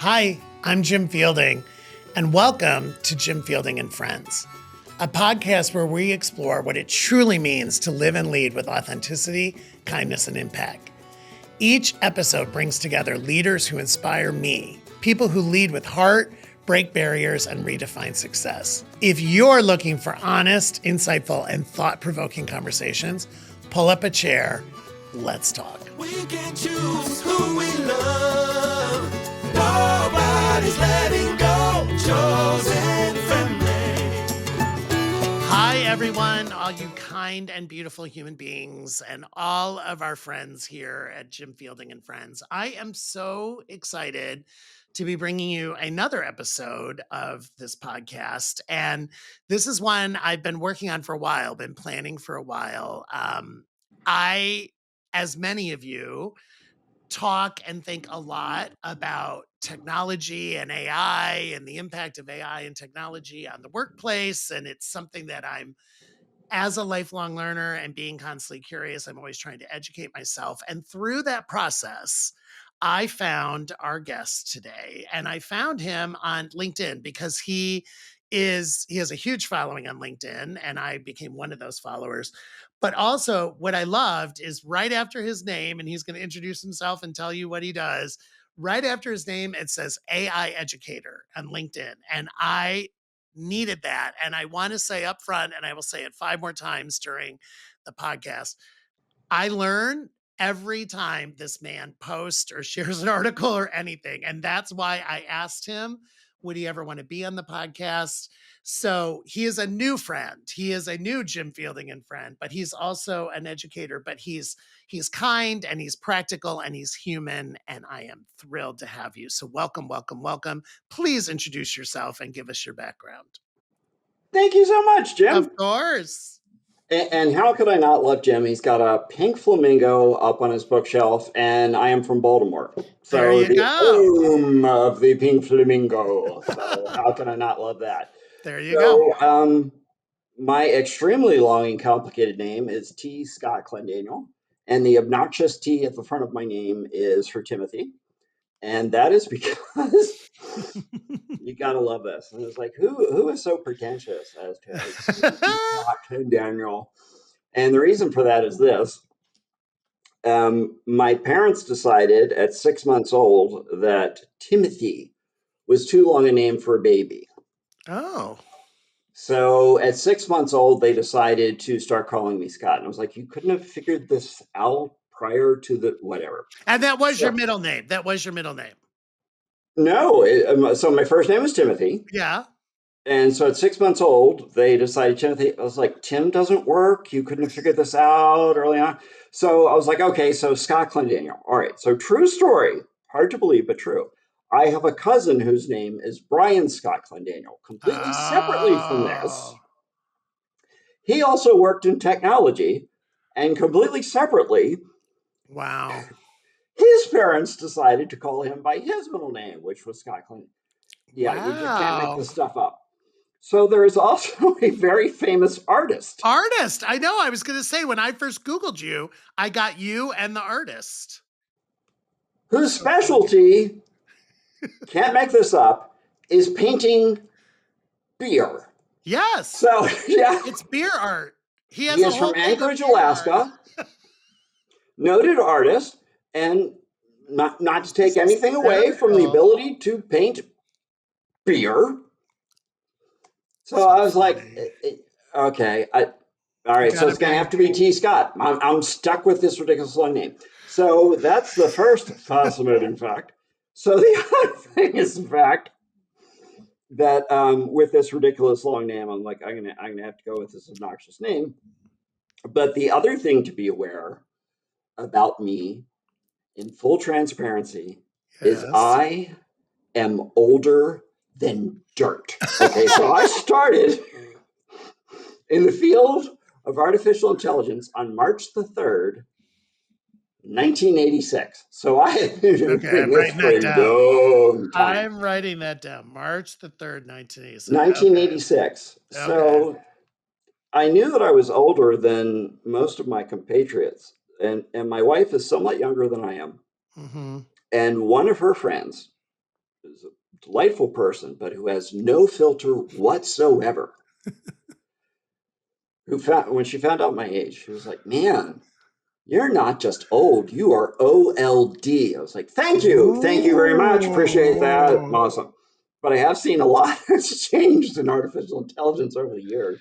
Hi, I'm Jim Fielding, and welcome to Jim Fielding and Friends, a podcast where we explore what it truly means to live and lead with authenticity, kindness, and impact. Each episode brings together leaders who inspire me, people who lead with heart, break barriers, and redefine success. If you're looking for honest, insightful, and thought-provoking conversations, pull up a chair. Let's talk. We can choose who we love. Nobody's letting go. Chosen family. Hi, everyone, all you kind and beautiful human beings, and all of our friends here at Jim Fielding and Friends. I am so excited to be bringing you another episode of this podcast. And this is one I've been working on for a while, been planning for a while. As many of you, talk and think a lot about technology and AI and the impact of AI and technology on the workplace. And it's something that as a lifelong learner and being constantly curious, I'm always trying to educate myself. And through that process, I found our guest today, and I found him on LinkedIn because he has a huge following on LinkedIn, and I became one of those followers. But also what I loved is right after his name, and he's going to introduce himself and tell you what he does. Right after his name, it says AI educator on LinkedIn. And I needed that. And I want to say up front, and I will say it 5 more times during the podcast, I learn every time this man posts or shares an article or anything. And that's why I asked him, would he ever want to be on the podcast? So he is a new friend. He is a new Jim Fielding and friend, but he's also an educator, but he's kind and he's practical and he's human. And I am thrilled to have you. So welcome, welcome, welcome. Please introduce yourself and give us your background. Thank you so much, Jim. Of course. And how could I not love Jim? He's got a pink flamingo up on his bookshelf, and I am from Baltimore. So There you the go. home of the pink flamingo. So how can I not love that? There you go. My extremely long and complicated name is T. Scott Clendaniel, and the obnoxious T at the front of my name is for Timothy. And that is because you gotta love this. And it's like, who is so pretentious as to Scott Clendaniel? And the reason for that is this. My parents decided at 6 months old that Timothy was too long a name for a baby. Oh. So at 6 months old, they decided to start calling me Scott. And I was like, you couldn't have figured this out prior to the whatever. And that was your middle name. That was your middle name. No. So my first name was Timothy. Yeah. And so at 6 months old, they decided Timothy. I was like, Tim doesn't work. You couldn't have figured this out early on. So I was like, okay, so Scott Clendaniel. All right. So true story. Hard to believe, but true. I have a cousin whose name is Brian Scott Clendaniel, completely separately from this. He also worked in technology, and completely separately, Wow. his parents decided to call him by his middle name, which was Scott Clendaniel. Yeah, wow. You just can't make this stuff up. So there is also a very famous artist. I know. I was going to say, when I first Googled you, I got you and the artist. Whose specialty, can't make this up, is painting beer. Yes. So, yeah. It's beer art. He is from Anchorage, Alaska. Noted artist, and not to take anything away from the ability to paint beer. So I was like, okay, all right, so it's going to have to be T. Scott. I'm stuck with this ridiculous long name. So that's the first fascinating fact. So the other thing is the fact that with this ridiculous long name, I'm like, I'm gonna have to go with this obnoxious name. But the other thing to be aware about me, in full transparency, is I am older than dirt. Okay, so I started in the field of artificial intelligence on March the 3rd, 1986. So I have been doing this for a long time. I'm writing that down. March the 3rd, 1986. 1986. Okay. So I knew that I was older than most of my compatriots. And my wife is somewhat younger than I am. Mm-hmm. And one of her friends, delightful person, but who has no filter whatsoever, who found, when she found out my age, she was like, man, you're not just old, you are OLD. I was like, thank you. Thank you very much. Appreciate that. Ooh. Awesome. But I have seen a lot has changed in artificial intelligence over the years.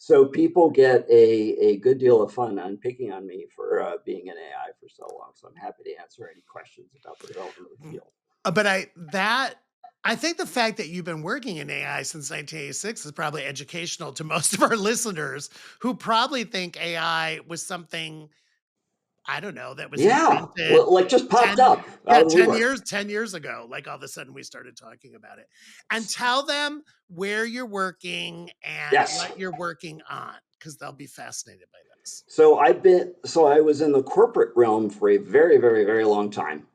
So people get a good deal of fun on picking on me for being in AI for so long. So I'm happy to answer any questions about the development of the field. But I think the fact that you've been working in AI since 1986 is probably educational to most of our listeners who probably think AI was something, I don't know, that was Yeah, invented like just popped 10, up yeah, out of the woodwork. 10 years ago. Like all of a sudden we started talking about it. And tell them where you're working and Yes. what you're working on, because they'll be fascinated by this. So I was in the corporate realm for a very, very, very long time.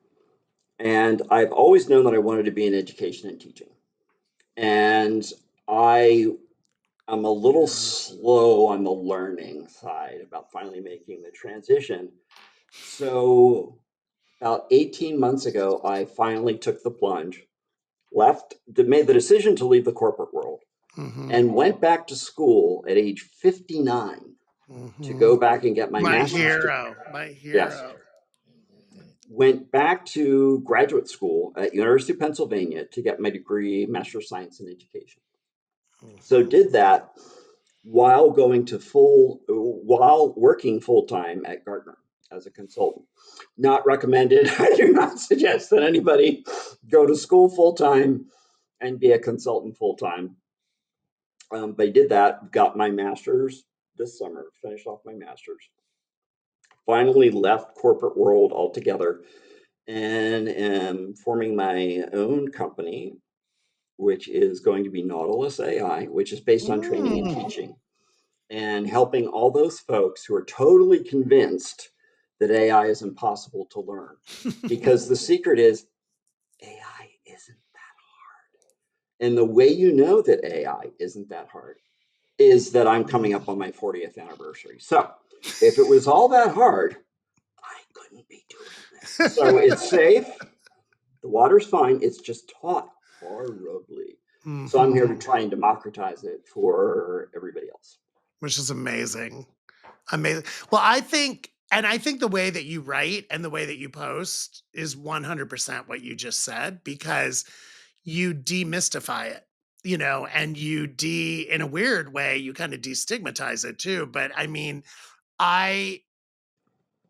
And I've always known that I wanted to be in education and teaching. And I am a little slow on the learning side about finally making the transition. So about 18 months ago, I finally took the plunge, made the decision to leave the corporate world, Mm-hmm. and went back to school at age 59 to Mm-hmm. go back and get my My master's. hero, my Yes. hero. Went back to graduate school at University of Pennsylvania to get my degree, Master of Science in Education. So Mm-hmm. did that while working full time at Gartner as a consultant. Not recommended. I do not suggest that anybody go to school full time and be a consultant full time. But I did that, got my master's this summer, finished off my master's. Finally left corporate world altogether and am forming my own company, which is going to be Nautilus AI, which is based on training and Mm. teaching, and helping all those folks who are totally convinced that AI is impossible to learn. Because the secret is AI isn't that hard. And the way you know that AI isn't that hard is that I'm coming up on my 40th anniversary. So if it was all that hard, I couldn't be doing this. So it's safe. The water's fine. It's just taught horribly. So I'm here to Mm-hmm. try and democratize it for everybody else. Which is amazing. Amazing. Well, I think the way that you write and the way that you post is 100% what you just said, because you demystify it, and in a weird way, you kind of destigmatize it too. But I mean, I,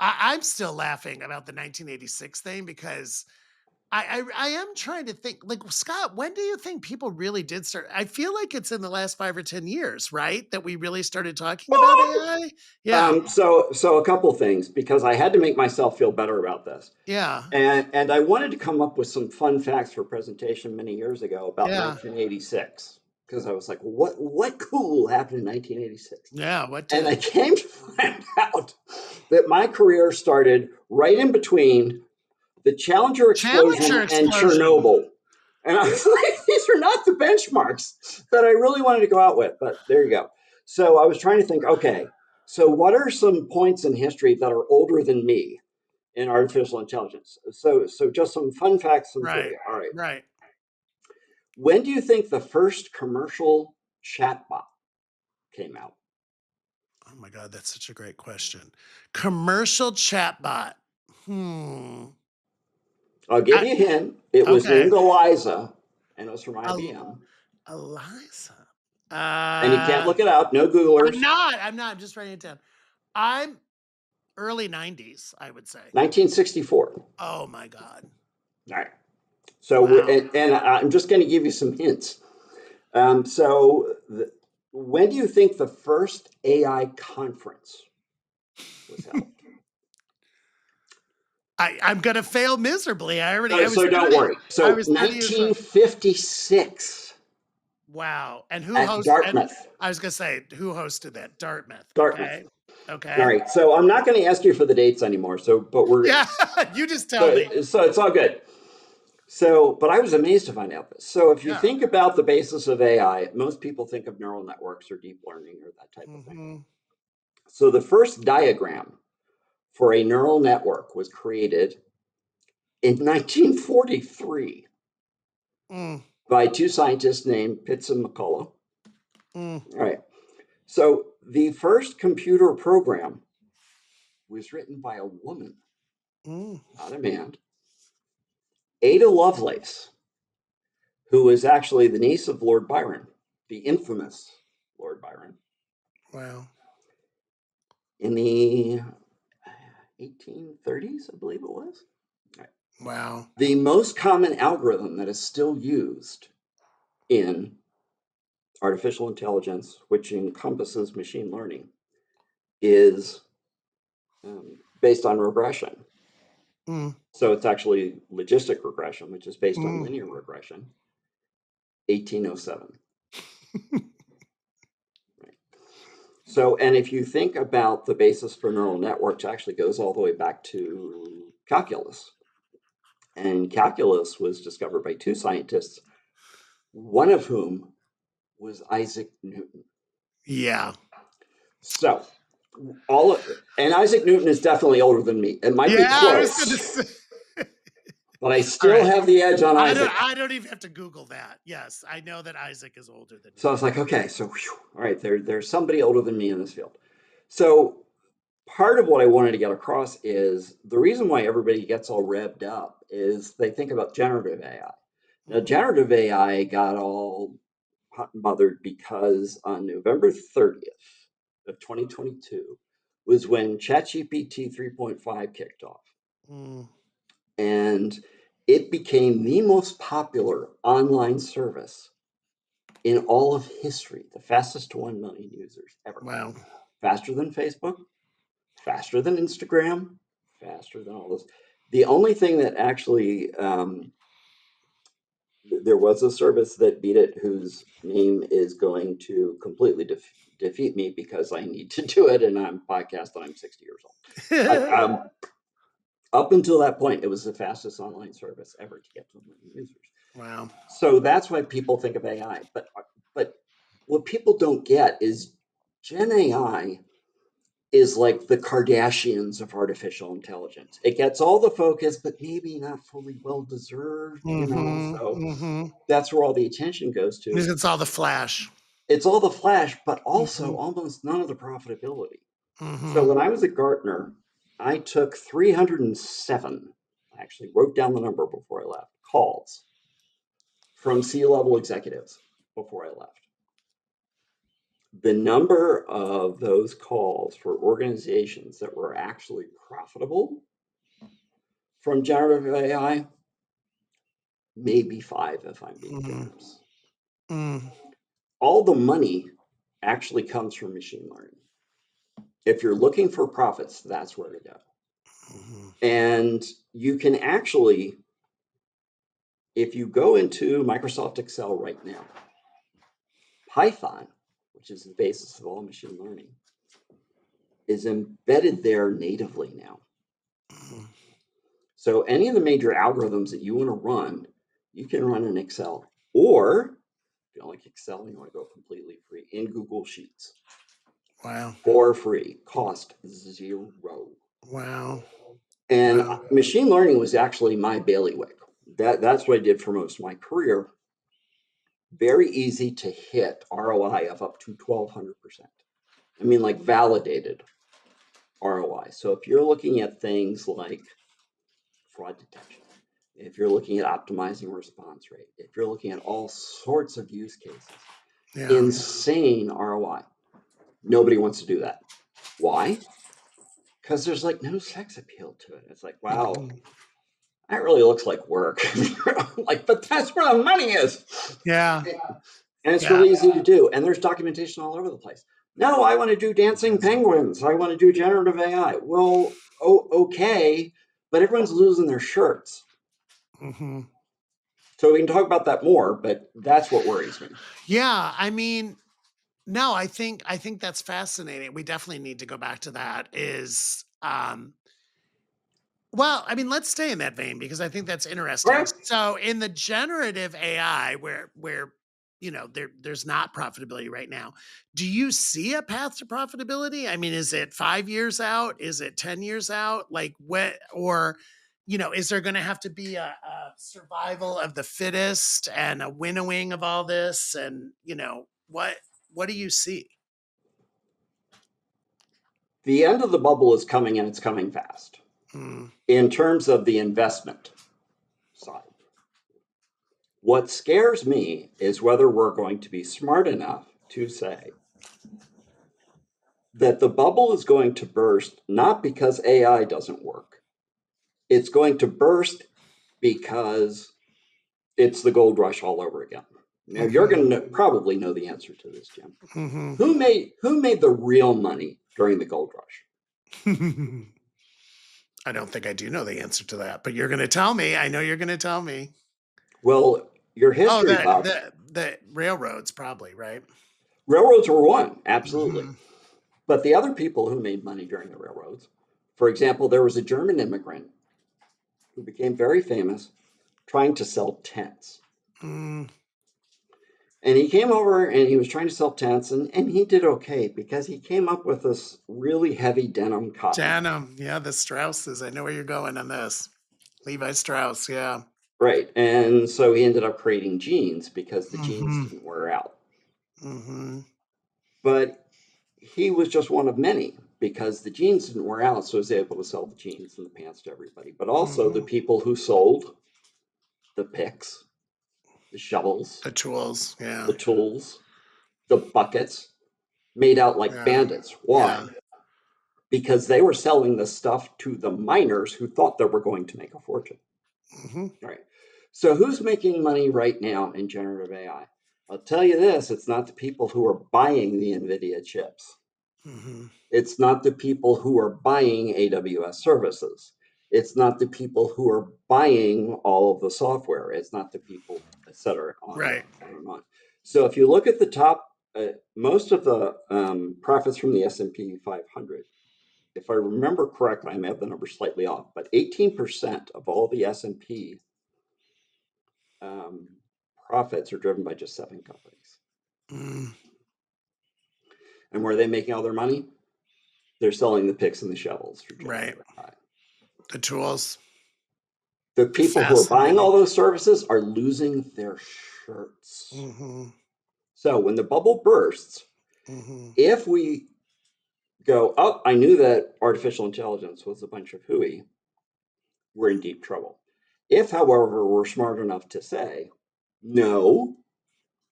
I'm still laughing about the 1986 thing because I am trying to think, like, Scott, when do you think people really did start? I feel like it's in the last 5 or 10 years, right? That we really started talking about AI. Yeah. So a couple things, because I had to make myself feel better about this. Yeah. And I wanted to come up with some fun facts for presentation many years ago about Yeah. 1986, because I was like, what cool happened in 1986? Yeah. What And I did? came to find out that my career started right in between the Challenger Challenger explosion and explosion. Chernobyl. And I was like, these are not the benchmarks that I really wanted to go out with, but there you go. So I was trying to think, okay, so what are some points in history that are older than me in artificial intelligence? So just some fun facts, some Right. trivia. All right. Right. When do you think the first commercial chatbot came out? Oh my God, that's such a great question. Commercial chatbot. Hmm. I'll give you a hint. It was Okay. named Eliza, and it was from El- IBM. Eliza. And you can't look it up, no Googlers. I'm not. I'm just writing it down. I'm early 90s, I would say. 1964. Oh my God. All right. So Wow. and I'm just going to give you some hints. When do you think the first AI conference was held? I'm gonna fail miserably. I was So don't 30. worry. I So was 30 years old. 1956 Wow. And at Dartmouth. I was gonna say, who hosted that? Dartmouth. Dartmouth. Okay. All Okay. right. So I'm not going to ask you for the dates anymore. But Yeah. You just tell me. so it's all good. So, but I was amazed to find out this. So, if you Yeah. think about the basis of AI, most people think of neural networks or deep learning or that type of thing. Hmm. So, the first diagram for a neural network was created in 1943. Mm, by two scientists named Pitts and McCullough. mm, All right. So the first computer program was written by a woman, mm. not a man, Ada Lovelace, who was actually the niece of Lord Byron, the infamous Lord Byron, Wow. in the 1830s, I believe it was. Right. Wow. The most common algorithm that is still used in artificial intelligence, which encompasses machine learning, is based on regression. Mm, So it's actually logistic regression, which is based on mm. linear regression, 1807. Right. So, and if you think about the basis for neural networks, actually goes all the way back to calculus. And calculus was discovered by two scientists, one of whom was Isaac Newton. Yeah. So, and Isaac Newton is definitely older than me. It might be Yeah, I was gonna close, say. but I All still right. have the edge on I don't Isaac. I don't even have to Google that. Yes, I know that Isaac is older than So I you. was like, okay, so whew, all right, there's somebody older than me in this field. So part of what I wanted to get across is the reason why everybody gets all revved up is they think about generative AI. Now, Mhm. generative AI got all hot and bothered because on November 30th of 2022 was when ChatGPT 3.5 kicked off. Mm, And it became the most popular online service in all of history, the fastest to 1 million users ever. wow. Faster than Facebook, faster than Instagram, faster than all this. The only thing that actually, there was a service that beat it whose name is going to completely defeat me because I need to do it and I'm podcast and I'm 60 years old. But up until that point, it was the fastest online service ever to get to 1 million users. Wow. So that's why people think of AI. But what people don't get is Gen AI is like the Kardashians of artificial intelligence. It gets all the focus, but maybe not fully well deserved, Mhm, So mhm. that's where all the attention goes to. Because it's all the flash. It's all the flash, but also Mhm, almost none of the profitability. So mhm. when I was at Gartner, I took 307, I actually wrote down the number before I left, calls from C-level executives before I left. The number of those calls for organizations that were actually profitable from generative AI, maybe 5 if I'm being Mhm, generous. mm, All the money actually comes from machine learning. If you're looking for profits, that's where to go. mhm. And you can actually, if you go into Microsoft Excel right now, Python, which is the basis of all machine learning, is embedded there natively now. Mhm. So any of the major algorithms that you want to run, you can run in Excel. Or if you don't like Excel and you want to go completely free, in Google Sheets Wow. for free, cost zero. Wow. And Wow. machine learning was actually my bailiwick. That's what I did for most of my career. Very easy to hit ROI of up to 1,200%. I mean, like validated ROI. So if you're looking at things like fraud detection, if you're looking at optimizing response rate, if you're looking at all sorts of use cases, Yeah. insane ROI. Nobody wants to do that. Why? Because there's like no sex appeal to it. It's like, wow, Mhm. that really looks like work. Like, but that's where the money is. Yeah. And it's Yeah. really easy to do. And there's documentation all over the place. No, I want to do dancing penguins. I want to do generative AI. Well, okay, but everyone's losing their shirts. Mhm. So we can talk about that more, but that's what worries me. Yeah, I mean, no, I think that's fascinating. We definitely need to go back to that is, well, I mean, let's stay in that vein because I think that's interesting. Right? So in the generative AI where there's not profitability right now. Do you see a path to profitability? I mean, is it 5 years out? Is it 10 years out? Like what or is there going to have to be a survival of the fittest and a winnowing of all this? And, what do you see? The end of the bubble is coming, and it's coming fast. Mm. In terms of the investment side, what scares me is whether we're going to be smart enough to say that the bubble is going to burst not because AI doesn't work. It's going to burst because it's the gold rush all over again. Now, you're going to probably know the answer to this, Jim. Mm-hmm. Who made the real money during the gold rush? I don't think I do know the answer to that, but you're going to tell me. I know you're going to tell me. Well, your Oh, history buff. the railroads, probably, right? Railroads were one, absolutely. Mm-hmm. But the other people who made money during the railroads, for example, there was a German immigrant who became very famous trying to sell tents. Mm. And he came over and he was trying to sell tents, and he did okay because he came up with this really heavy denim cotton. Denim, yeah, the Strausses. I know where you're going on this. Levi Strauss, yeah. Right. And so he ended up creating jeans because the jeans Mm-hmm. didn't wear out. Mm-hmm. But he was just one of many because the jeans didn't wear out, so he was able to sell the jeans and the pants to everybody. But also the people who sold the picks, the shovels, The tools, yeah. the tools, the buckets, made out like Yeah. bandits. Why? Yeah. Because they were selling the stuff to the miners who thought they were going to make a fortune. Mm-hmm. Right. So who's making money right now in generative AI? I'll tell you this, it's not the people who are buying the NVIDIA chips. Mm-hmm. It's not the people who are buying AWS services. It's not the people who are buying all of the software. It's not the people, et cetera, on Right. and on. So if you look at the top, most of the profits from the S&P 500, if I remember correctly, I may have the number slightly off, but 18% of all the S&P profits are driven by just 7 companies. Mm. And where are they making all their money? They're selling the picks and the shovels for generative AI. The tools. The people who are buying all those services are losing their shirts. Mm-hmm. So when the bubble bursts, if we go, oh, I knew that artificial intelligence was a bunch of hooey, we're in deep trouble. If, however, we're smart enough to say, no,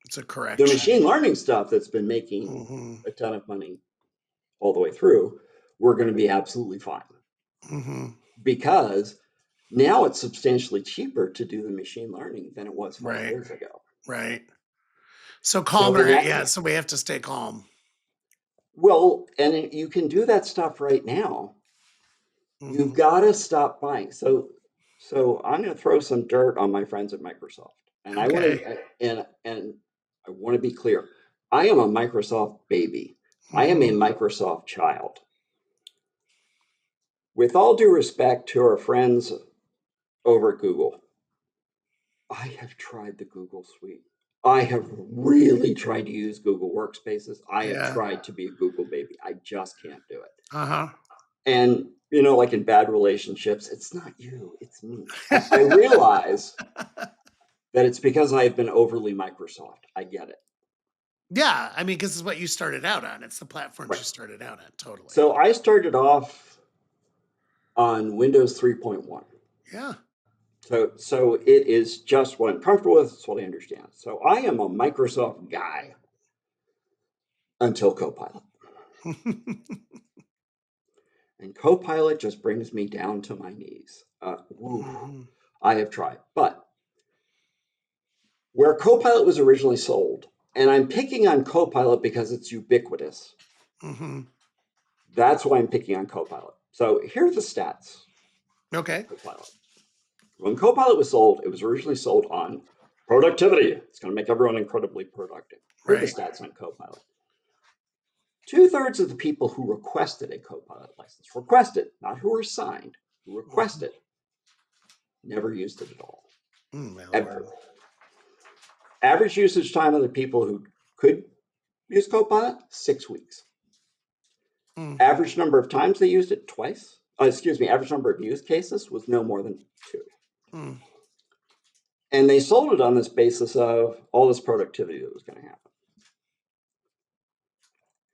it's a correction. The machine learning stuff that's been making a ton of money all the way through, we're going to be absolutely fine. Because now it's substantially cheaper to do the machine learning than it was 5 years ago. Right. So calmer, yeah. So we have to stay calm. Well, and you can do that stuff right now. You've got to stop buying. So I'm going to throw some dirt on my friends at Microsoft, and I want to and I want to be clear. I am a Microsoft baby. I am a Microsoft child. With all due respect to our friends over at Google, I have tried the Google Suite. I have really tried to use Google Workspaces. I have tried to be a Google baby. I just can't do it. Uh-huh. And, like in bad relationships, it's not you, it's me. I realize that it's because I have been overly Microsoft. I get it. Yeah, I mean, because it's what you started out on. It's the platforms you started out on, totally. So I started off on Windows 3.1. Yeah. So it is just what I'm comfortable with. It's what I understand. So I am a Microsoft guy until Copilot. And Copilot just brings me down to my knees. I have tried. But where Copilot was originally sold, and I'm picking on Copilot because it's ubiquitous. That's why I'm picking on Copilot. So here are the stats. Okay. Copilot. When Copilot was sold, it was originally sold on productivity. It's going to make everyone incredibly productive. Here are the stats on Copilot. 2/3 of the people who requested a Copilot license, not who were signed, who requested, never used it at all. Ever. Average usage time of the people who could use Copilot, 6 weeks. Average number of times they used it, twice. average number of use cases was no more than 2. Mm. And they sold it on this basis of all this productivity that was going to happen.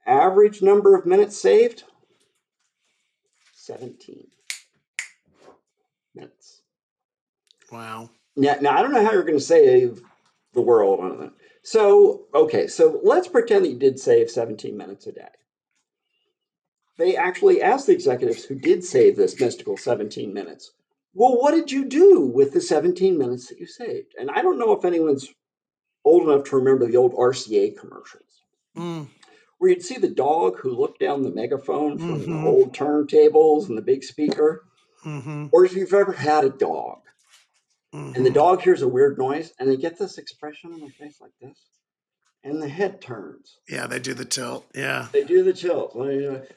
Average number of minutes saved, 17 minutes. Wow. Now I don't know how you're going to save the world on that. So, okay, so let's pretend that you did save 17 minutes a day. They actually asked the executives who did save this mystical 17 minutes, well, what did you do with the 17 minutes that you saved? And I don't know if anyone's old enough to remember the old RCA commercials, Mm. where you'd see the dog who looked down the megaphone from the Mm-hmm. old turntables and the big speaker, Mm-hmm. or if you've ever had a dog and the Mm-hmm. dog hears a weird noise and they get this expression on their face like this, and the head turns. Yeah, they do the tilt. Yeah. They do the tilt.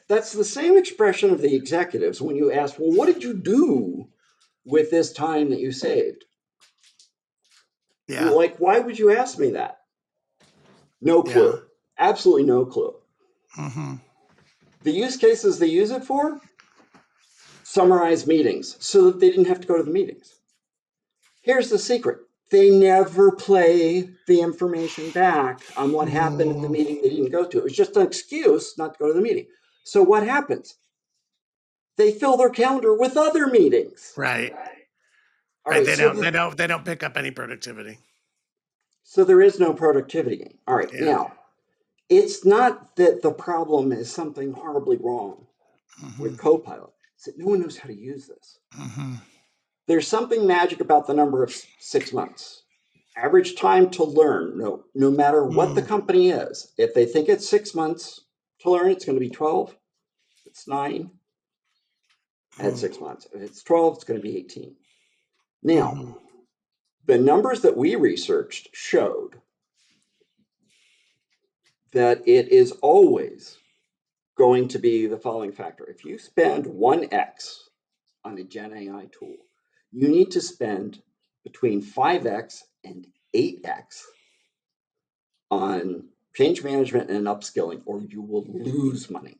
That's the same expression of the executives when you ask, well, what did you do with this time that you saved? Yeah. Like, why would you ask me that? No Yeah. clue. Absolutely no clue. Mm-hmm. The use cases they use it for, summarize meetings so that they didn't have to go to the meetings. Here's the secret. They never play the information back on what happened in the Mm. meeting they didn't go to. It was just an excuse not to go to the meeting. So what happens? They fill their calendar with other meetings. Right. All Right. right, They so don't. They don't. They don't pick up any productivity. there is no productivity gain. All right, Yeah. now it's not that the problem is something horribly wrong Mm-hmm. with Copilot. It's that no one knows how to use this. Mm-hmm. There's something magic about the number of 6 months. Average time to learn, no matter what the Mm. company is. If they think it's 6 months to learn, it's going to be 12. It's 9 at Mm. 6 months. If it's 12, it's going to be 18. Now, Mm-hmm. the numbers that we researched showed that it is always going to be the following factor. If you spend 1x on a Gen AI tool, you need to spend between 5x and 8x on change management and upskilling, or you will lose money.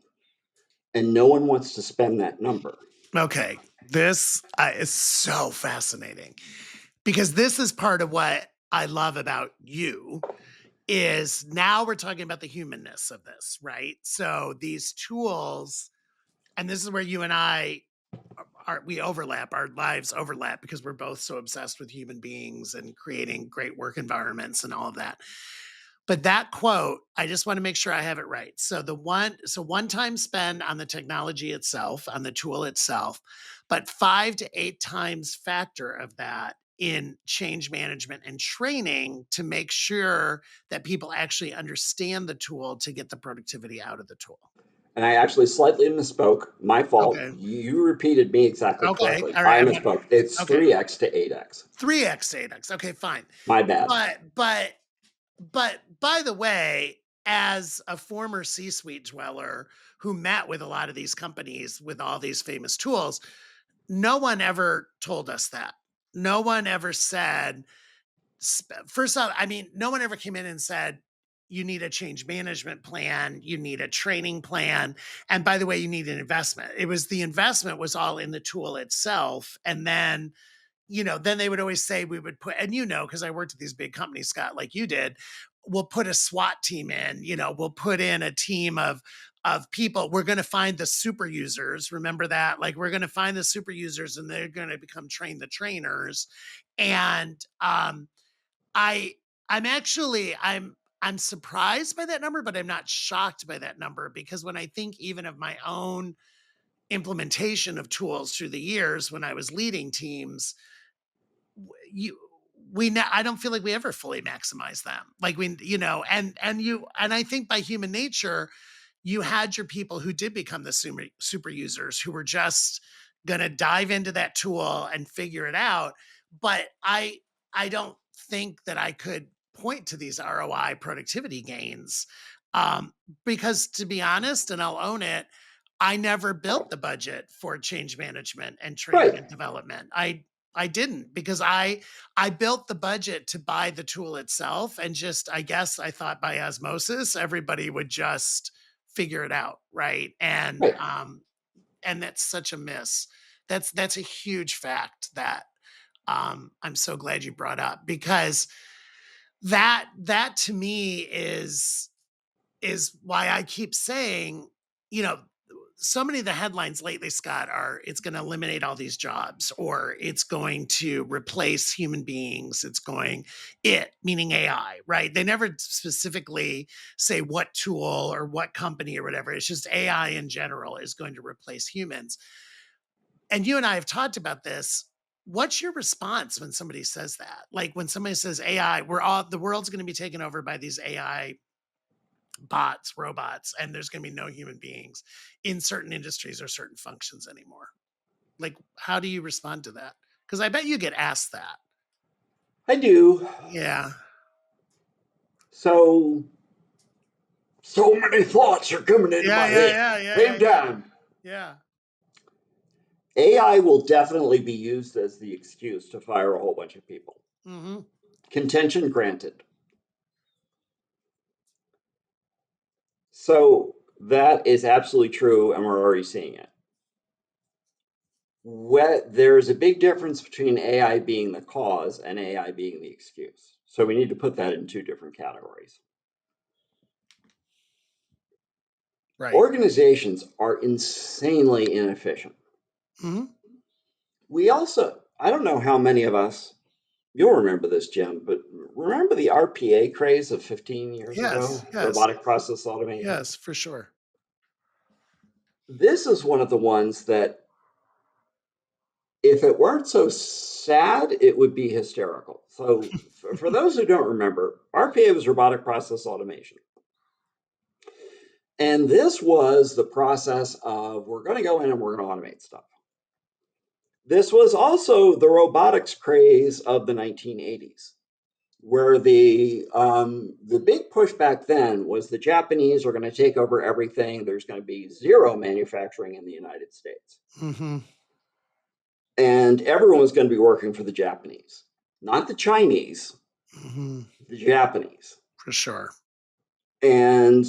And no one wants to spend that number. Okay. This is so fascinating because this is part of what I love about you is now we're talking about the humanness of this, right? So these tools, and this is where you and I we overlap, our lives overlap because we're both so obsessed with human beings and creating great work environments and all of that. But that quote, I just want to make sure I have it right. So one time spend on the technology itself, on the tool itself, but 5 to 8 times factor of that in change management and training to make sure that people actually understand the tool to get the productivity out of the tool. And I actually slightly misspoke. My fault. Okay. You repeated me exactly Okay. correctly. All right. I misspoke. It's Okay. 3x to 8x. 3x, 8x. Okay, fine. My bad. But by the way, as a former C-suite dweller who met with a lot of these companies with all these famous tools, no one ever told us that. No one ever said, first off, I mean, no one ever came in and said, you need a change management plan, you need a training plan, and by the way, you need an investment. It was the investment was all in the tool itself, and then then they would always say we would put, and because I worked at these big companies, Scott, like you did, we'll put a SWAT team in, we'll put in a team of people. We're going to find the super users. Remember that? Like we're going to find the super users and they're going to become train the trainers. And I I'm surprised by that number, but I'm not shocked by that number because when I think even of my own implementation of tools through the years when I was leading teams, you I don't feel like we ever fully maximize them. Like and I think by human nature, you had your people who did become the super users who were just gonna dive into that tool and figure it out. But I don't think that I could point to these ROI productivity gains. Um, because to be honest, and I'll own it, I never built the budget for change management and training Right. and development. I didn't because I built the budget to buy the tool itself and just I guess I thought by osmosis everybody would just figure it out, right? And Right. And that's such a miss. That's a huge fact that I'm so glad you brought up, because that to me is why I keep saying, you know, so many of the headlines lately, Scott, are it's going to eliminate all these jobs, or it's going to replace human beings. It's going, it meaning AI, right? They never specifically say what tool or what company or whatever. It's just AI in general is going to replace humans. And you and I have talked about this. What's your response when somebody says that? Like when somebody says AI, the world's going to be taken over by these AI bots, robots, and there's going to be no human beings in certain industries or certain functions anymore. Like, how do you respond to that? Because I bet you get asked that. I do. Yeah. So many thoughts are coming into Yeah. my Yeah. head. Yeah. Yeah. Same Yeah. Yeah. time. Yeah. AI will definitely be used as the excuse to fire a whole bunch of people. Mm-hmm. Contention granted. So that is absolutely true, and we're already seeing it. There's a big difference between AI being the cause and AI being the excuse. So we need to put that in two different categories. Right. Organizations are insanely inefficient. Mm-hmm. We also, I don't know how many of us, you'll remember this, Jim, but remember the RPA craze of 15 years Yes. ago? Yes. Robotic process automation. Yes, for sure. This is one of the ones that, if it weren't so sad, it would be hysterical. So, for those who don't remember, RPA was robotic process automation. And this was the process of we're going to go in and we're going to automate stuff. This was also the robotics craze of the 1980s, where the big push back then was the Japanese are going to take over everything. There's going to be zero manufacturing in the United States. Mm-hmm. And everyone was going to be working for the Japanese, not the Chinese, Mm-hmm. the Japanese. For sure. And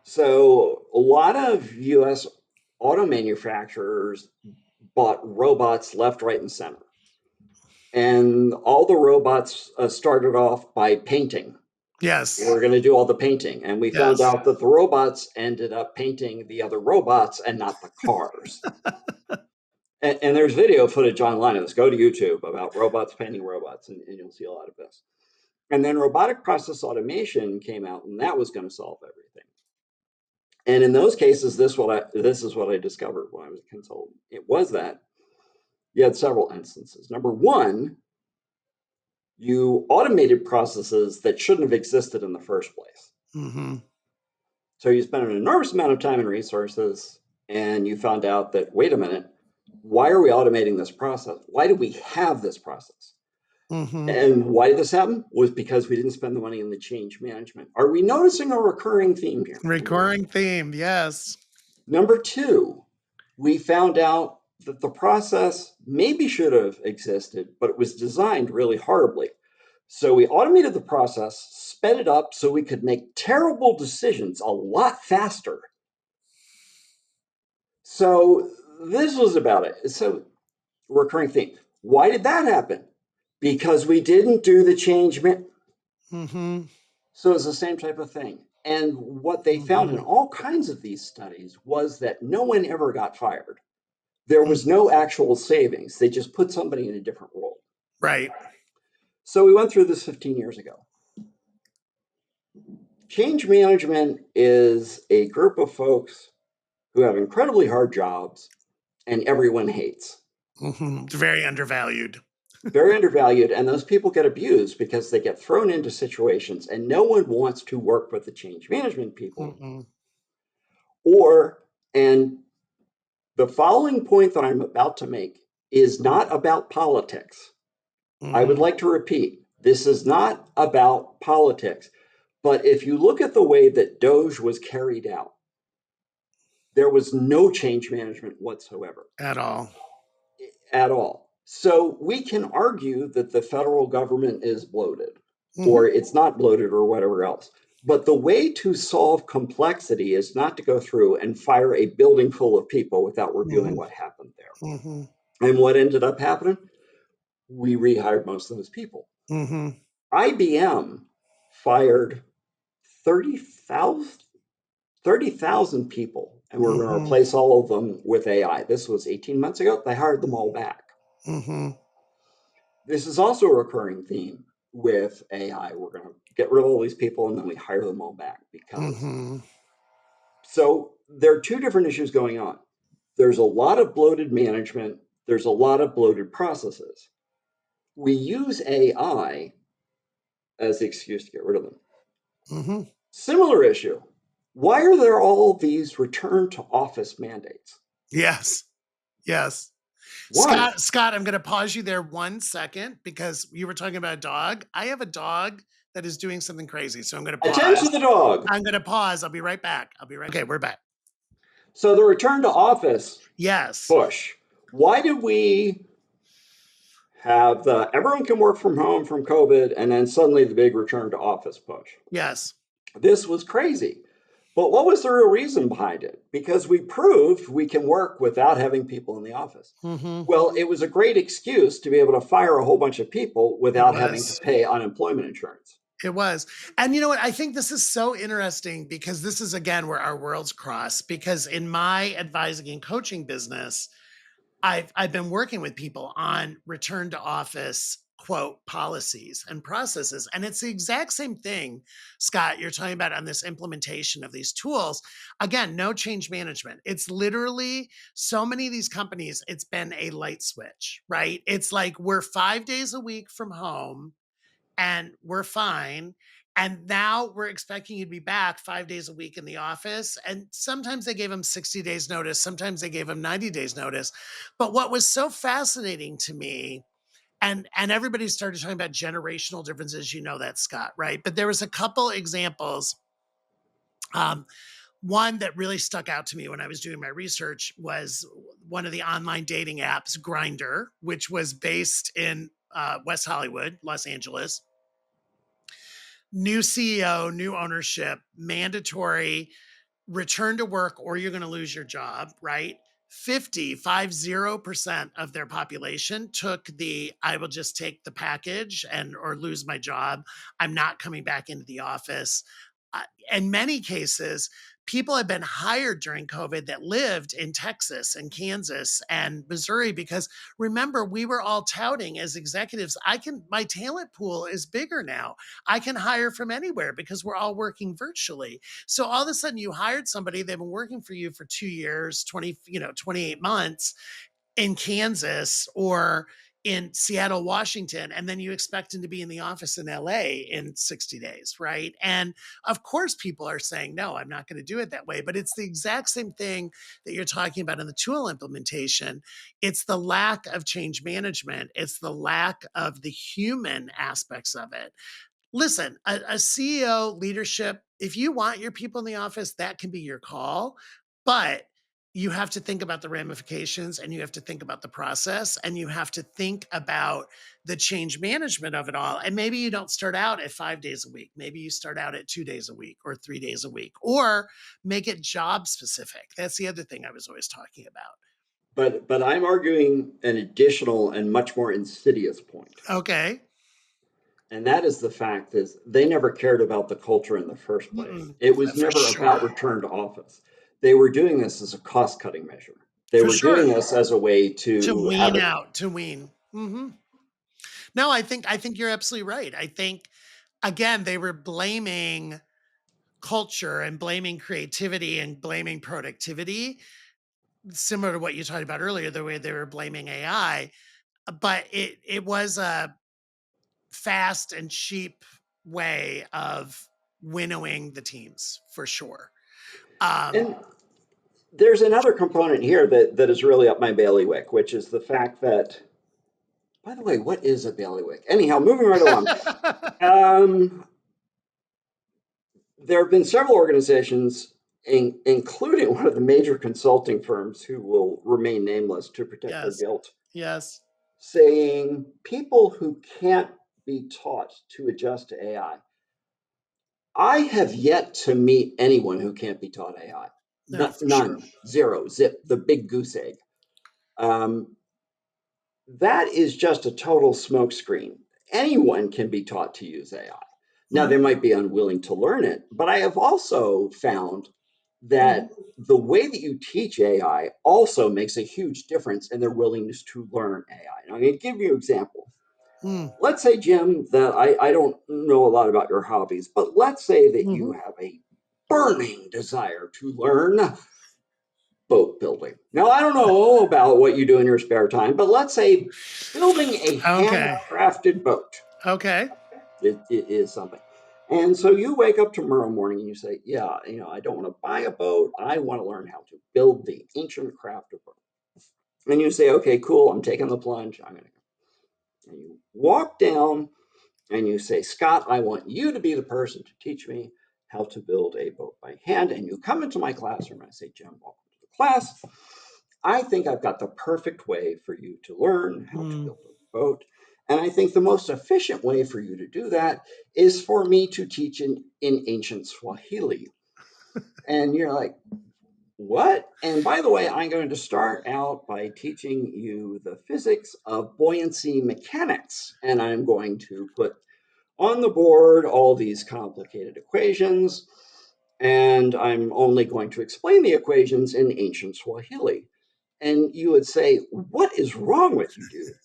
so a lot of US auto manufacturers bought robots left, right, and center. And all the robots started off by painting. Yes. We're going to do all the painting. And we found Yes. out that the robots ended up painting the other robots and not the cars. And there's video footage online of this. Go to YouTube about robots painting robots, and you'll see a lot of this. And then robotic process automation came out, and that was going to solve everything. And in those cases, this is what I discovered when I was a consultant. It was that you had several instances. Number one, you automated processes that shouldn't have existed in the first place. Mm-hmm. So you spent an enormous amount of time and resources, and you found out that, wait a minute, why are we automating this process? Why do we have this process? Mm-hmm. And why did this happen? Was because we didn't spend the money in the change management. Are we noticing a recurring theme here? Recurring theme. Yes. Number two, we found out that the process maybe should have existed, but it was designed really horribly. So we automated the process, sped it up so we could make terrible decisions a lot faster. So this was about it. So recurring theme. Why did that happen? Because we didn't do the change. Mm-hmm. So it's the same type of thing. And what they found in Mm-hmm. all kinds of these studies was that no one ever got fired. There was Mm-hmm. no actual savings. They just put somebody in a different role. Right. So we went through this 15 years ago. Change management is a group of folks who have incredibly hard jobs and everyone hates. Mm-hmm. Very undervalued. Very undervalued, and those people get abused because they get thrown into situations and no one wants to work with the change management people. Mm-hmm. And the following point that I'm about to make is not about politics. I would Mm-hmm. like to repeat, this is not about politics. But if you look at the way that Doge was carried out, there was no change management whatsoever At all. at all. So we can argue that the federal government is bloated Mm-hmm. or it's not bloated or whatever else. But the way to solve complexity is not to go through and fire a building full of people without reviewing Mhm. what happened there. Mhm. And what ended up happening? We rehired most of those people. Mhm. IBM fired 30,000 30,000 people, and we're going to Mhm. replace all of them with AI. This was 18 months ago. They hired them all back. Mhm. This is also a recurring theme with AI. We're going to get rid of all these people and then we hire them all back because. Mhm. So there are two different issues going on. There's a lot of bloated management, there's a lot of bloated processes. We use AI as the excuse to get rid of them. Mhm. Similar issue. Why are there all these return to office mandates? Yes. Yes. Why? Scott, I'm going to pause you there 1 second because you were talking about a dog. I have a dog that is doing something crazy. So I'm going to Attend to pause. the dog. I'm going to pause. I'll be right back. Okay, we're back. So the return to office Yes. push. Why did we have the everyone can work from home from COVID and then suddenly the big return to office push? Yes. This was crazy. But what was the real reason behind it? Because we proved we can work without having people in the office. Mhm. Well, it was a great excuse to be able to fire a whole bunch of people It without having to was. pay unemployment insurance. It was. And you know what? I think this is so interesting because this is again where our worlds cross because in my advising and coaching business, I've been working with people on return to office quote policies and processes, and it's the exact same thing, Scott, you're talking about on this implementation of these tools. Again, no change management. It's literally so many of these companies, it's been a light switch, right? It's like we're 5 days a week from home and we're fine. And now we're expecting you to be back 5 days a week in the office. And sometimes they gave them 60 days notice. Sometimes they gave them 90 days notice. But what was so fascinating to me, and everybody started talking about generational differences, you know that, Scott, right? But there was a couple examples. Um, one that really stuck out to me when I was doing my research was one of the online dating apps, Grinder, which was based in West Hollywood, Los Angeles. New CEO, new ownership, mandatory return to work or you're going to lose your job, right? 50% of their population took the I will just take the package and or lose my job. I'm not coming back into the office. Uh, in many cases, people have been hired during COVID that lived in Texas and Kansas and Missouri because remember, we were all touting as executives, my talent pool is bigger now. I can hire from anywhere because we're all working virtually. So all of a sudden you hired somebody, they've been working for you for 2 years, 28 months in Kansas or in Seattle, Washington, and then you expect them to be in the office in LA in 60 days, right? And of course, people are saying, no, I'm not going to do it that way. But it's the exact same thing that you're talking about in the tool implementation. It's the lack of change management, it's the lack of the human aspects of it. Listen, a CEO leadership, if you want your people in the office, that can be your call. But you have to think about the ramifications and you have to think about the process and you have to think about the change management of it all. And maybe you don't start out at 5 days a week. Maybe you start out at 2 days a week or 3 days a week or make it job specific. That's the other thing I was always talking about. But I'm arguing an additional and much more insidious point. Okay. And that is the fact is they never cared about the culture in the first place. Mm-mm. It was For never about sure. return to office. They were doing this as a cost cutting measure. They For were doing sure. this as a way To to have wean it. out, to wean. Hmm. No, I think you're absolutely right. I think again they were blaming culture and blaming creativity and blaming productivity, similar to what you talked about earlier, the way they were blaming AI. But it was a fast and cheap way of winnowing the teams for sure. Um, And there's another component here that is really up my bailiwick, which is the fact that, by the way, what is a bailiwick? Anyhow, moving right along. Um, there have been several organizations, including one of the major consulting firms who will remain nameless to protect their yes, guilt, yes, saying people who can't be taught to adjust to AI I have yet to meet anyone who can't be taught AI. No, for sure. None, zero, zip, the big goose egg. Um, that is just a total smokescreen. Anyone can be taught to use AI. Now, Mm-hmm. they might be unwilling to learn it, but I have also found Mm-hmm. that the way that you teach AI also makes a huge difference in their willingness to learn AI. And I'm going to give you an example. Let's say, Jim, that I don't know a lot about your hobbies, but let's say that Mm-hmm. you have a burning desire to learn boat building. Now, I don't know about what you do in your spare time, but let's say building a Okay. handcrafted boat Okay. it is something. And so you wake up tomorrow morning and you say, yeah, I don't want to buy a boat. I want to learn how to build the ancient craft of boat. And you say, okay, cool. I'm taking the plunge. I'm going to go. And you walk down and you say, Scott, I want you to be the person to teach me how to build a boat by hand. And you come into my classroom and I say, Jim, welcome to the class. I think I've got the perfect way for you to learn how to Mm. build a boat. And I think the most efficient way for you to do that is for me to teach in ancient Swahili. And you're like, what? And by the way, I'm going to start out by teaching you the physics of buoyancy mechanics. And I'm going to put on the board all these complicated equations. And I'm only going to explain the equations in ancient Swahili. And you would say, what is wrong with you, dude?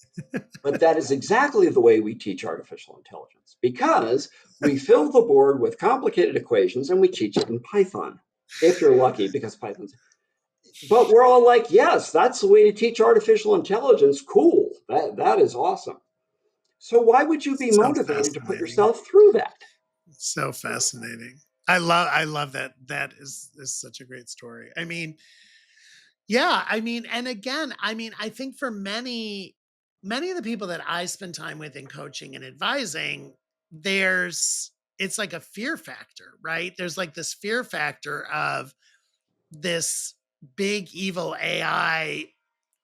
But that is exactly the way we teach artificial intelligence because we fill the board with complicated equations and we teach it in Python, if you're lucky, because Python's. But we're all like, yes, that's the way to teach artificial intelligence. Cool. That is awesome. So why would you be So motivated to put fascinating. yourself through that? So fascinating. I love that. That is such a great story. I mean, yeah, I mean, and again, I mean, I think for many of the people that I spend time with in coaching and advising, there's it's like a fear factor, right? There's like this fear factor of this big evil AI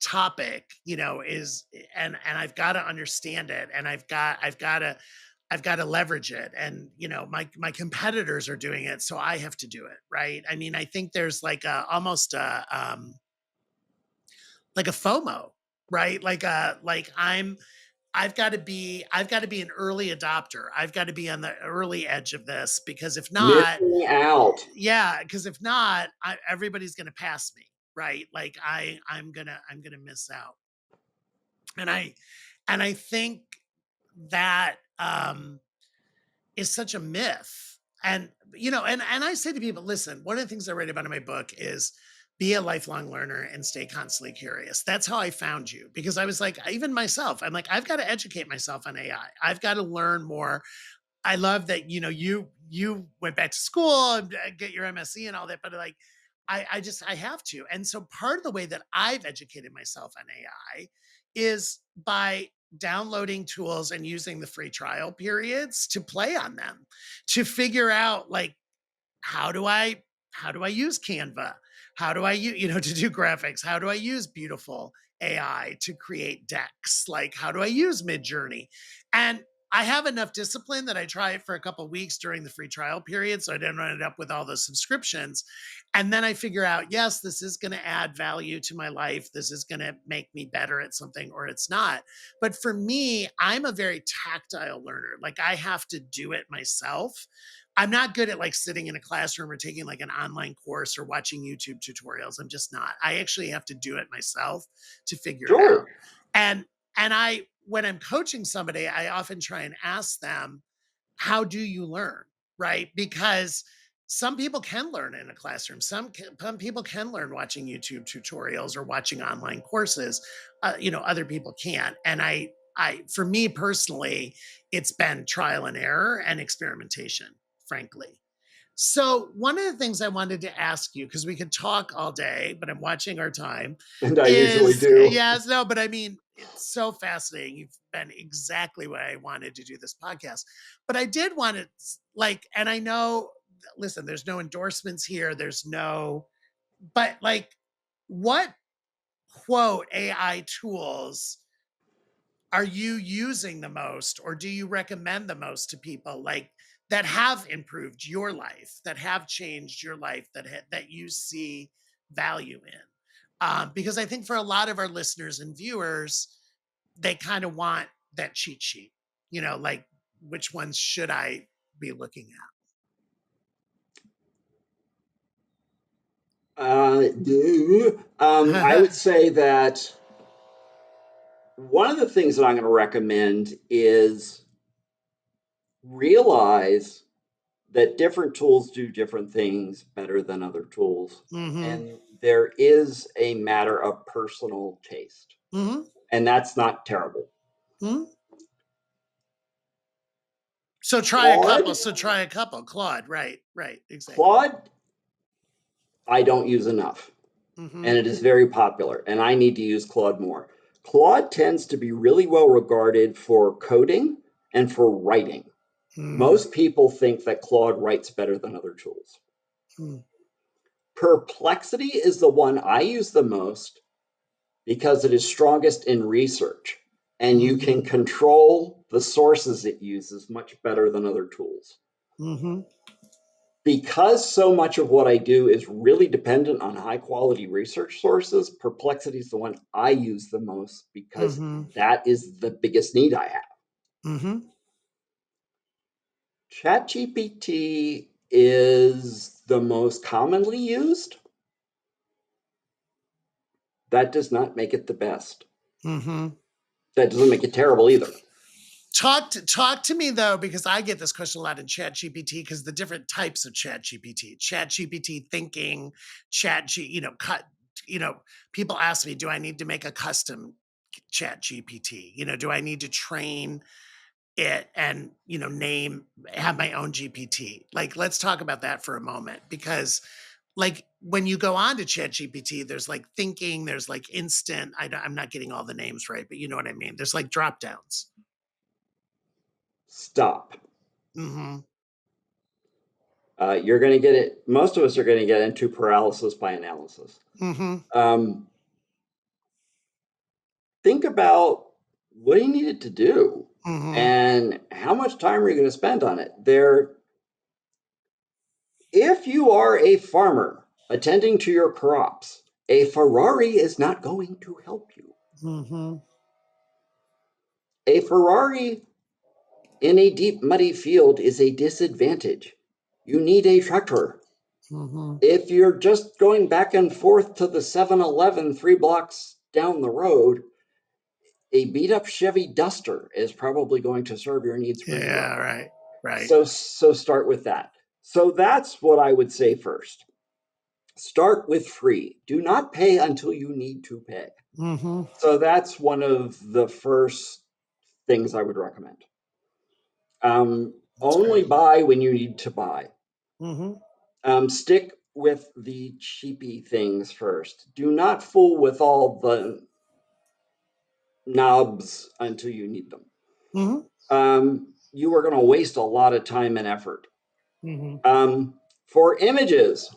topic, is and I've got to understand it and I've got to leverage it and my competitors are doing it so I have to do it, right? I mean, I think there's like a almost a like a FOMO, right? I've got to be an early adopter. I've got to be on the early edge of this because if not, Missing out. yeah, because if not, everybody's going to pass me, right? Like I'm gonna miss out, and I think that is such a myth. And and I say to people, listen, one of the things I write about in my book is be a lifelong learner and stay constantly curious. That's how I found you because I was like, even myself, I'm like, I've got to educate myself on AI. I've got to learn more. I love that you went back to school and get your MSc and all that, but like I have to. And so part of the way that I've educated myself on AI is by downloading tools and using the free trial periods to play on them, to figure out like how do I use Canva? How do I use, to do graphics? How do I use beautiful AI to create decks? Like how do I use Midjourney? And I have enough discipline that I try it for a couple of weeks during the free trial period so I didn't end up with all those subscriptions. And then I figure out, yes, this is going to add value to my life. This is going to make me better at something or it's not. But for me, I'm a very tactile learner. Like I have to do it myself. I'm not good at like sitting in a classroom or taking like an online course or watching YouTube tutorials. I'm just not. I actually have to do it myself to figure it out. Sure. And and when I'm coaching somebody, I often try and ask them, how do you learn? Right? Because some people can learn in a classroom. Some people can learn watching YouTube tutorials or watching online courses. Other people can't. And for me personally, it's been trial and error and experimentation, frankly. So, one of the things I wanted to ask you, because we could talk all day, but I'm watching our time, And I usually is do. yes, no, but I mean, it's so fascinating. You've been exactly what I wanted to do this podcast. But I did want to, like, and I know, listen, there's no endorsements here, there's no, but like, what quote AI tools are you using the most or do you recommend the most to people? Like that have improved your life, that have changed your life, that you see value in. Because I think for a lot of our listeners and viewers, they kind of want that cheat sheet, like which ones should I be looking at? I would say that one of the things that I'm going to recommend is realize that different tools do different things better than other tools. Mm-hmm. And there is a matter of personal taste. Mm-hmm. And that's not terrible. Mm-hmm. So try a couple. Claude, So try a couple. Claude, right, exactly. Claude, I don't use enough. Mm-hmm. And it is very popular. And I need to use Claude more. Claude tends to be really well regarded for coding and for writing. Most people think that Claude writes better than other tools. Mm-hmm. Perplexity is the one I use the most because it is strongest in research and you can control the sources it uses much better than other tools. Mm-hmm. Because so much of what I do is really dependent on high quality research sources, Perplexity is the one I use the most because Mm-hmm. that is the biggest need I have. Mm-hmm. ChatGPT is the most commonly used. That does not make it the best. Mm-hmm. That doesn't make it terrible either. Talk to me though, because I get this question a lot in Chat GPT, because the different types of Chat GPT thinking, people ask me, do I need to make a custom Chat GPT? Do I need to train it and, have my own GPT? Like, let's talk about that for a moment, because like when you go on to Chat GPT, there's like thinking, there's like instant, I'm not getting all the names right, but you know what I mean? There's like drop downs. Stop. Mm-hmm. You're going to get it. Most of us are going to get into paralysis by analysis. Mm-hmm. Think about what do you need it to do Mm-hmm. and how much time are you going to spend on it. If you are a farmer attending to your crops, a Ferrari is not going to help you. Mm-hmm. A Ferrari in a deep, muddy field is a disadvantage. You need a tractor. Mm-hmm. If you're just going back and forth to the 7-Eleven 3 blocks down the road, a beat up Chevy Duster is probably going to serve your needs pretty Yeah, well. right. So start with that. So that's what I would say first. Start with free. Do not pay until you need to pay. Mm-hmm. So that's one of the first things I would recommend. That's Only great. buy when you need to buy. Mm-hmm. Stick with the cheapy things first. Do not fool with all the knobs until you need them. Mm-hmm. You are going to waste a lot of time and effort. Mm-hmm. For images,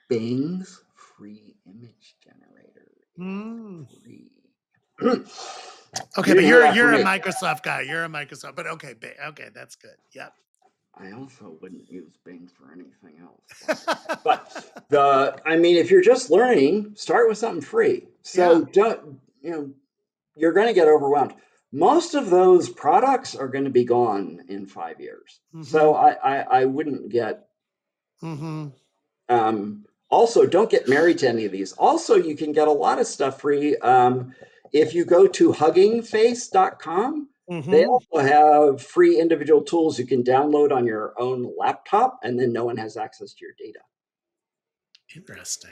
Bing's free image generator mm. is free. Okay, You but didn't hear that you're from a me. Microsoft guy. You're a Microsoft, but okay, that's good. Yep. I also wouldn't use Bing for anything else. If you're just learning, start with something free. Yeah. So you're going to get overwhelmed. Most of those products are going to be gone in 5 years. Mm-hmm. So I wouldn't get. Mm-hmm. Also, don't get married to any of these. Also, you can get a lot of stuff free. If you go to huggingface.com, they Mm-hmm. also have free individual tools you can download on your own laptop, and then no one has access to your data. Interesting.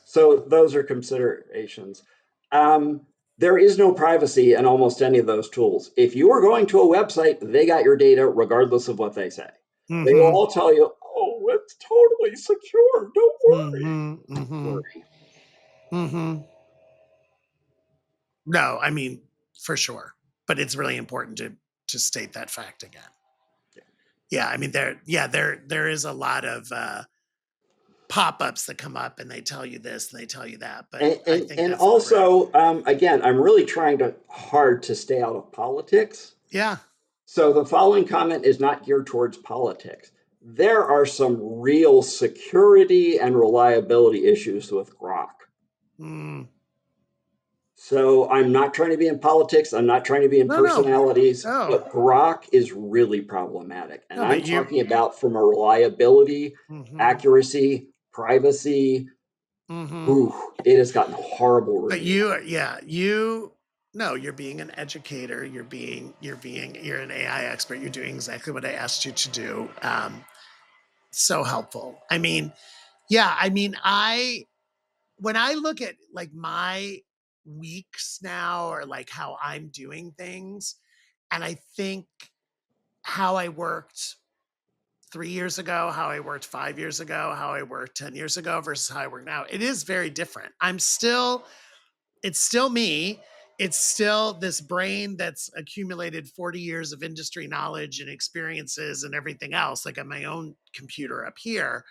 So those are considerations. There is no privacy in almost any of those tools. If you are going to a website, they got your data regardless of what they say. They will Mm-hmm. all tell you, oh, it's totally secure. Don't worry. Mm-hmm. Mm-hmm. Worry. Mm-hmm. No, I mean, for sure. But it's really important to state that fact again. Yeah, I mean there is a lot of pop-ups that come up and they tell you this and they tell you that, but And, I and, think and that's correct. also, again, I'm really trying hard to stay out of politics. Yeah. So the following comment is not geared towards politics. There are some real security and reliability issues with Grok. Mm. So I'm not trying to be in politics. I'm not trying to be in No, no, personalities, no, but Grok is really problematic. And no, but I'm you. talking about from a reliability, Hmm. accuracy, privacy. Hmm. Ooh, it has gotten horrible But reviews. you, yeah, no, you're being an educator. You're an AI expert. You're doing exactly what I asked you to do. So helpful. I mean, yeah, I mean, when I look at like my weeks now or like how I'm doing things, and I think how I worked 3 years ago, how I worked 5 years ago, how I worked 10 years ago versus how I work now, it is very different. It's still me. It's still this brain that's accumulated 40 years of industry knowledge and experiences and everything else, like on my own computer up here,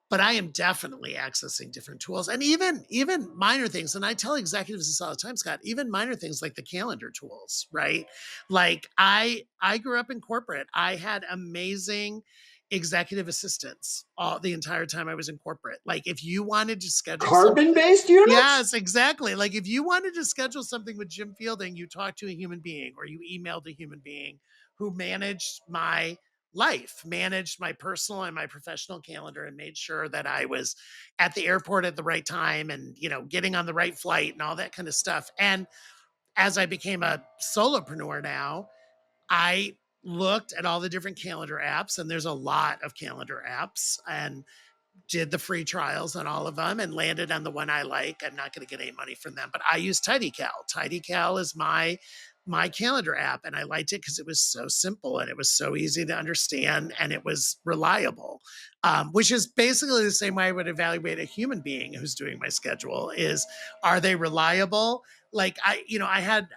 but I am definitely accessing different tools and even minor things. And I tell executives this all the time, Scott, even minor things like the calendar tools, right? Like I grew up in corporate. I had amazing executive assistants all the entire time I was in corporate. Like if you wanted to schedule some. Carbon-based units? Yes, exactly. Like if you wanted to schedule something with Jim Fielding, you talked to a human being or you emailed a human being who managed my life, managed my personal and my professional calendar and made sure that I was at the airport at the right time and, getting on the right flight and all that kind of stuff. And as I became a solopreneur now, I looked at all the different calendar apps and there's a lot of calendar apps and did the free trials on all of them and landed on the one I like. I'm not going to get any money from them, but I use TidyCal. TidyCal is my calendar app, and I liked it because it was so simple and it was so easy to understand and it was reliable. Which is basically the same way I would evaluate a human being who's doing my schedule: is are they reliable? Like I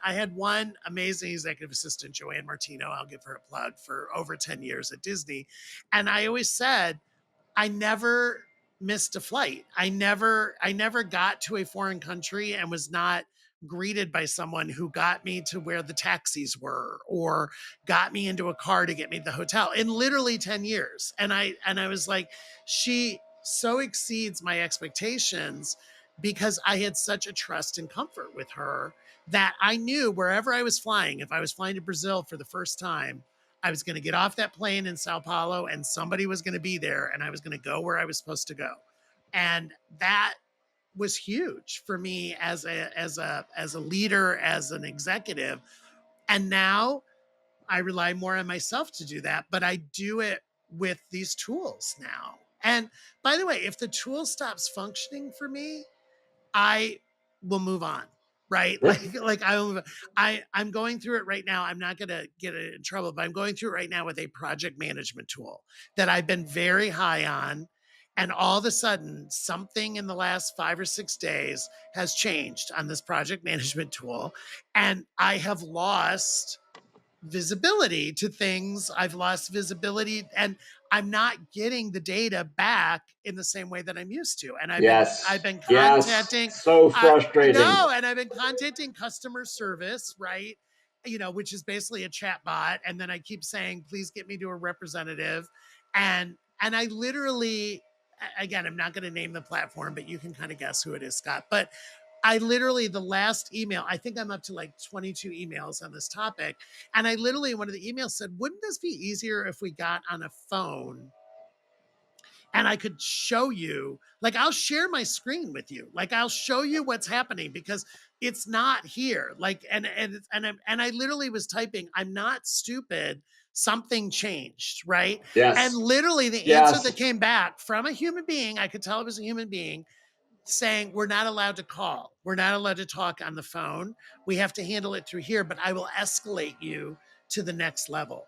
had one amazing executive assistant, Joanne Martino. I'll give her a plug for over 10 years at Disney, and I always said I never missed a flight. I never got to a foreign country and was not greeted by someone who got me to where the taxis were or got me into a car to get me to the hotel in literally 10 years. And I was like, she so exceeds my expectations because I had such a trust and comfort with her that I knew wherever I was flying, if I was flying to Brazil for the first time, I was going to get off that plane in Sao Paulo and somebody was going to be there and I was going to go where I was supposed to go. And that was huge for me as a leader, as an executive. And now I rely more on myself to do that, but I do it with these tools now. And by the way, if the tool stops functioning for me, I will move on. Right. Yeah. I'm going through it right now. I'm not going to get it in trouble, but I'm going through it right now with a project management tool that I've been very high on. And all of a sudden, something in the last 5 or 6 days has changed on this project management tool. And I have lost visibility to things. I've lost visibility and I'm not getting the data back in the same way that I'm used to. And I've Yes. been Yes. contacting So I frustrating. no, and I've been contacting customer service, right? Which is basically a chat bot. And then I keep saying, please get me to a representative. And I literally, again, I'm not going to name the platform, but you can kind of guess who it is, Scott. But I literally, the last email, I think I'm up to like 22 emails on this topic. And I literally, one of the emails said, wouldn't this be easier if we got on a phone and I could show you, like, I'll share my screen with you. Like, I'll show you what's happening because it's not here. Like, and I literally was typing, I'm not stupid. Something changed, right? And Yes. literally the answer Yes. that came back from a human being, I could tell it was a human being, saying we're not allowed to call. We're not allowed to talk on the phone. We have to handle it through here, but I will escalate you to the next level.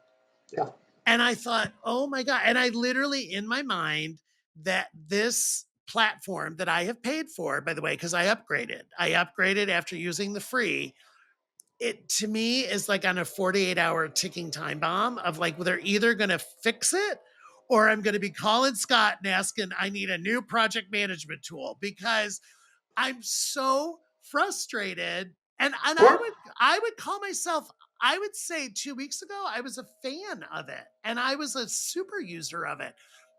Yeah. And I thought, oh my God. And I literally, in my mind, that this platform that I have paid for, by the way, because I upgraded after using the free. It to me is like on a 48-hour ticking time bomb of like, well, they're either going to fix it or I'm going to be calling Scott and asking, I need a new project management tool, because I'm so frustrated. And Sure. I would call myself, I would say 2 weeks ago, I was a fan of it and I was a super user of it.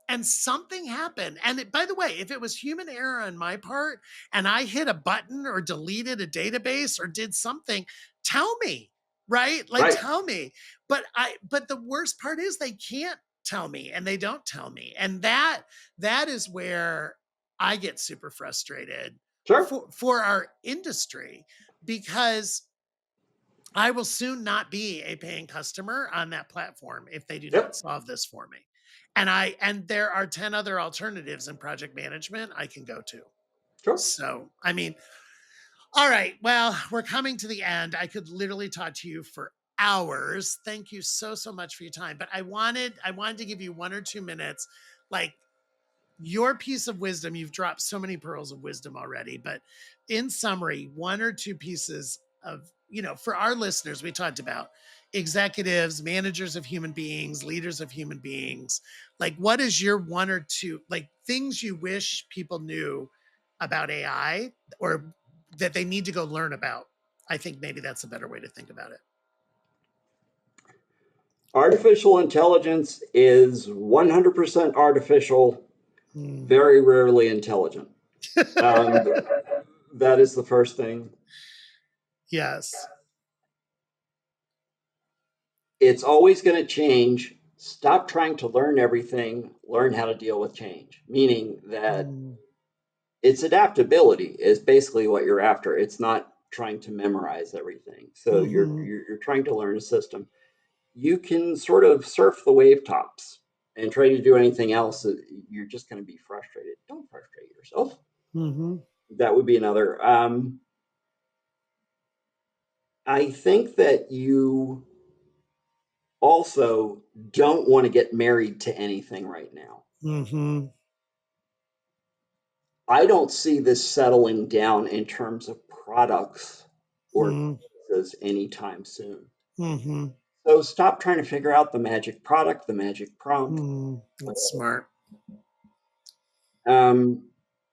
And something happened. And by the way, if it was human error on my part and I hit a button or deleted a database or did something, tell me, right? Like Right. tell me. But the worst part is they can't tell me and they don't tell me. And that is where I get super frustrated Sure. for our industry, because I will soon not be a paying customer on that platform if they do not Yep. solve this for me. And there are 10 other alternatives in project management I can go to. Sure. So, I mean, all right, well, we're coming to the end. I could literally talk to you for hours. Thank you so much for your time, but I wanted to give you 1 or 2 minutes, like, your piece of wisdom. You've dropped so many pearls of wisdom already, but in summary, 1 or 2 pieces of, for our listeners, we talked about executives, managers of human beings, leaders of human beings. Like, what is your 1 or 2, like, things you wish people knew about AI, or that they need to go learn about? I think maybe that's a better way to think about it. Artificial intelligence is 100% artificial, very rarely intelligent. That is the first thing. Yes. It's always going to change. Stop trying to learn everything. Learn how to deal with change, meaning that it's adaptability is basically what you're after. It's not trying to memorize everything. So you're trying to learn a system. You can sort of surf the wave tops and try to do anything else. You're just going to be frustrated. Don't frustrate yourself. That would be another. I think that you also don't want to get married to anything right now. I don't see this settling down in terms of products or businesses anytime soon. So stop trying to figure out the magic product, the magic prompt. That's smart. Um,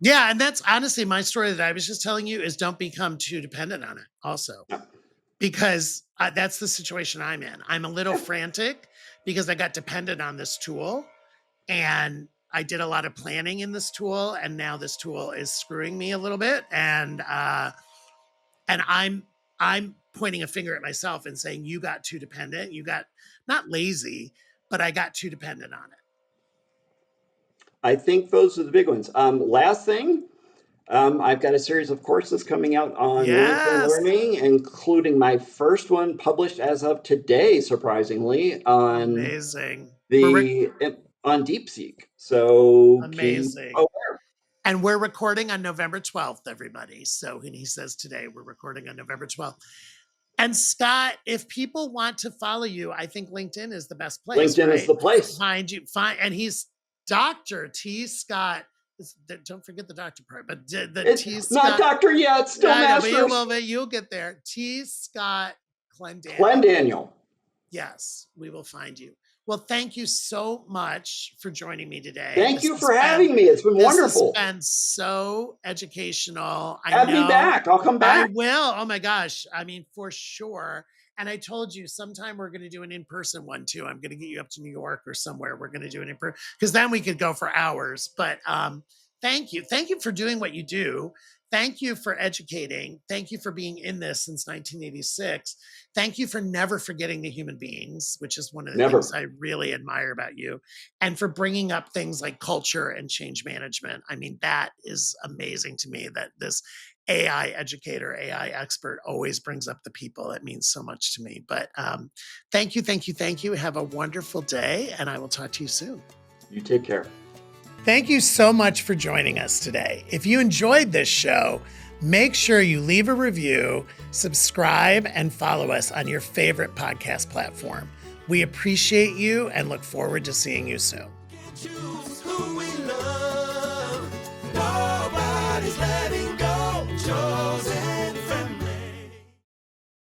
Yeah, and that's honestly my story that I was just telling you, is don't become too dependent on it also. Because that's the situation I'm in. I'm a little frantic because I got dependent on this tool, and I did a lot of planning in this tool, and now this tool is screwing me a little bit. And I'm pointing a finger at myself and saying, you got too dependent. You got not lazy, but I got too dependent on it. I think those are the big ones. Last thing, I've got a series of courses coming out on LinkedIn Learning, including my first one published as of today, surprisingly, on amazing on DeepSeek. So amazing. Keep aware. And we're recording on November 12th, everybody. So when he says today, we're recording on November 12th. And Scott, if people want to follow you, I think LinkedIn is the best place. LinkedIn is the place. And he's Dr. T. Scott. Don't forget the doctor part, but It's not doctor yet, still master's. But you'll get there. T. Scott Clendaniel. Clendaniel. Yes, we will find you. Well, thank you so much for joining me today. Thank you for having me. It's been wonderful. This has been so educational. Have me back. I'll come back. I will. Oh my gosh. I mean, for sure. And I told you sometime we're going to do an in-person one too. I'm going to get you up to New York or somewhere. We're going to do an in-person, because then we could go for hours. But thank you. Thank you for doing what you do. Thank you for educating. Thank you for being in this since 1986. Thank you for never forgetting the human beings, which is one of the things I really admire about you, and for bringing up things like culture and change management. I mean, that is amazing to me, that this AI educator, AI expert always brings up the people. It means so much to me. But thank you, thank you, thank you. Have a wonderful day, and I will talk to you soon. You take care. Thank you so much for joining us today. If you enjoyed this show, make sure you leave a review, subscribe, and follow us on your favorite podcast platform. We appreciate you and look forward to seeing you soon. Choose who we love. Nobody's letting go.